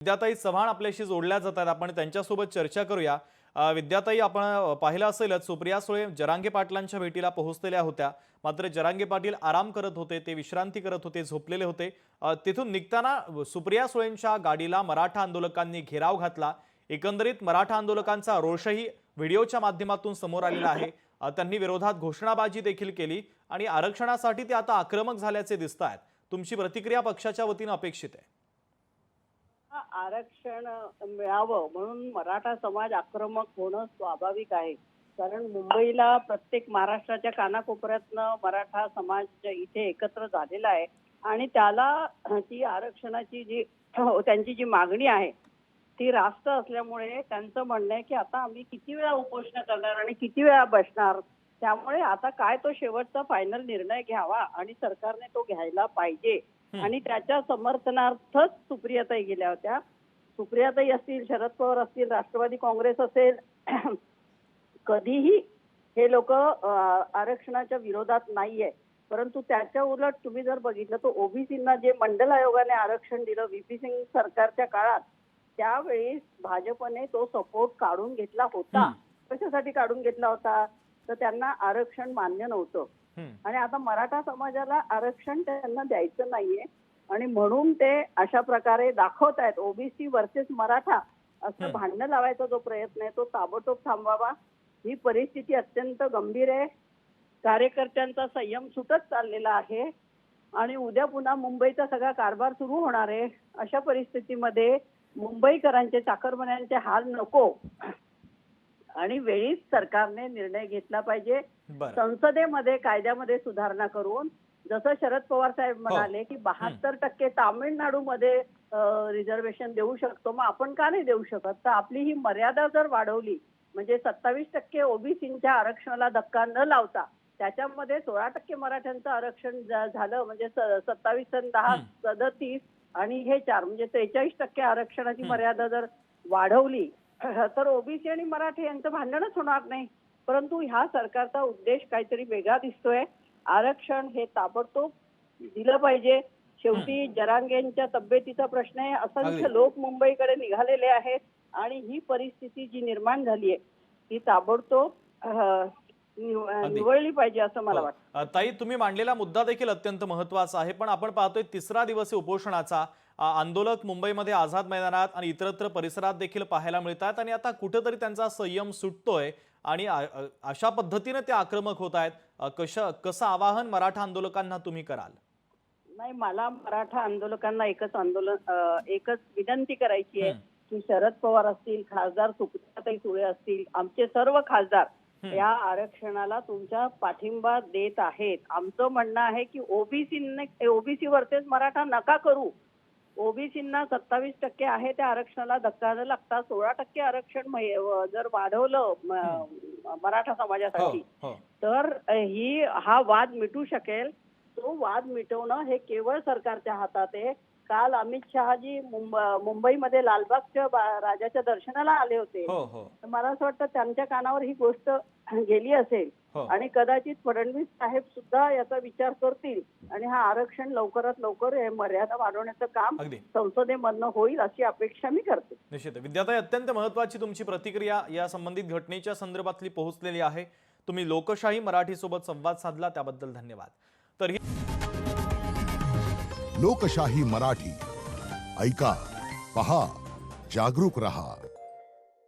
विद्याताई चव्हाण आपल्याशी जोडल्या जातात, आपण त्यांच्यासोबत चर्चा करूया। विद्याताई, आपण पाहिलं असेलच सुप्रिया सुळे जरांगे पाटलांच्या भेटीला पोहोचलेल्या होत्या, मात्र जरांगे पाटील आराम करत होते, ते विश्रांती करत होते, झोपलेले होते। तिथून निघताना सुप्रिया सुळेंच्या गाडीला मराठा आंदोलकांनी घेराव घातला। एकंदरीत मराठा आंदोलकांचा रोषही व्हिडिओच्या माध्यमातून समोर आलेला आहे। त्यांनी विरोधात घोषणाबाजी देखील केली आणि आरक्षणासाठी ते आता आक्रमक झाल्याचे दिसतात। तुमची प्रतिक्रिया पक्षाच्या वतीने अपेक्षित आहे। आरक्षण मिळावं म्हणून मराठा समाज आक्रमक होणं स्वाभाविक आहे। कारण मुंबईला प्रत्येक महाराष्ट्राच्या कानाकोपऱ्यातनं मराठा समाज इथे एकत्र झालेला आहे आणि त्याला ती आरक्षणाची जी त्यांची जी मागणी आहे ती रास्त असल्यामुळे त्यांचं म्हणणं आहे की आता आम्ही किती वेळा उपोषण करणार आणि किती वेळा बसणार, त्यामुळे आता काय तो शेवटचा फायनल निर्णय घ्यावा आणि सरकारने तो घ्यायला पाहिजे। आणि त्याच्या समर्थनार्थच सुप्रियाताई गेल्या होत्या। सुप्रियाताई असतील, शरद पवार असतील, राष्ट्रवादी काँग्रेस असेल, कधीही हे लोक आरक्षणाच्या विरोधात नाहीये। परंतु त्याच्या उलट तुम्ही जर बघितलं तर ओबीसींना जे मंडल आयोगाने आरक्षण दिलं व्हीपी सिंग सरकारच्या काळात, त्यावेळी भाजपने तो सपोर्ट काढून घेतला होता। कशासाठी काढून घेतला होता? तर त्यांना आरक्षण मान्य नव्हतं आणि आता मराठा समाजाला आरक्षण त्यांना द्यायचं नाहीये आणि म्हणून ते अशा प्रकारे दाखवतायत ओबीसी वर्सेस मराठा असं भांडण लावायचा जो प्रयत्न आहे तो ताबडतोब थांबवावा। ही परिस्थिती अत्यंत गंभीर आहे, कार्यकर्त्यांचा संयम सुटत चाललेला आहे आणि उद्या पुन्हा मुंबईचा सगळा कारभार सुरू होणार आहे। अशा परिस्थितीमध्ये मुंबईकरांचे, चाकरमान्यांचे हाल नको आणि वेळीच सरकारने निर्णय घेतला पाहिजे। संसदेमध्ये कायद्यामध्ये सुधारणा करून जसं शरद पवार साहेब म्हणाले की 72% तामिळनाडूमध्ये रिझर्वेशन देऊ शकतो, मग आपण का नाही देऊ शकत? तर आपली ही मर्यादा जर वाढवली म्हणजे 27% ओबीसींच्या आरक्षणाला धक्का न लावता त्याच्यामध्ये 16% मराठ्यांचं आरक्षण झालं म्हणजे 27 आणि 10 37 आणि हे 4 म्हणजे 43% आरक्षणाची मर्यादा जर वाढवली तर ओबीसी आणि मराठी यांचं भांडणच होणार नाही। परंतु ह्या सरकारचा उद्देश काहीतरी वेगळा दिसतोय। आरक्षण हे ताबडतोब दिलं पाहिजे। शेवटी जरांगेंच्या तब्येतीचा प्रश्न आहे, असंख्य लोक मुंबईकडे निघालेले आहेत आणि ही परिस्थिती जी निर्माण झाली आहे ती ताबडतोब निवळली पाहिजे असं मला वाटतं। ताई, तुम्ही मांडलेला मुद्दा देखील अत्यंत महत्त्वाचा आहे, पण आपण पाहतोय तिसरा दिवस उपोषणाचा। आंदोलक मुंबईमध्ये आझाद मैदानात आणि इतरत्र परिसरात देखील पाहायला मिळतात आणि आता कुठेतरी त्यांचा संयम सुटतोय आणि अशा पद्धतीने ते आक्रमक होत आहेत। कसं आवाहन मराठा आंदोलकांना तुम्ही कराल? नाही, मला मराठा आंदोलकांना एकच विनंती करायची आहे की शरद पवार असतील, खासदार सुप्रियाताई सुळे असतील, आमचे सर्व खासदार या आरक्षणाला तुमचा पाठिंबा देत आहेत। आमचं म्हणणं आहे की ओबीसी वर्सेस मराठा नका करू। ओबीसींना 27% आहे त्या आरक्षणाला धक्का न लागता 16% आरक्षण जर वाढवलं मराठा समाजासाठी तर हा वाद मिटू शकेल। तो वाद मिटवणं हे केवळ सरकारच्या हातात आहे। काल अमित शहाजी मुंबईमध्ये लालबागच्या राजाच्या दर्शनाला आले होते, मला असं वाटतं त्यांच्या कानावर ही गोष्ट गेली असेल आणि कदाचित फडणवीस साहेब सुद्धा याचा विचार करतील आणि हा आरक्षण लवकरात लवकर हे मर्यादा वाढवण्याचं काम संसदेमधनं होईल अशी अपेक्षा मी करते। निश्चित। विद्याताई, अत्यंत महत्त्वाची तुमची प्रतिक्रिया या संबंधित घटनेच्या संदर्भातली पोहोचलेली आहे। तुम्ही लोकशाही मराठी सोबत संवाद साधला त्याबद्दल धन्यवाद। तर लोकशाही मराठी ऐका, पहा, जागरूक रहा।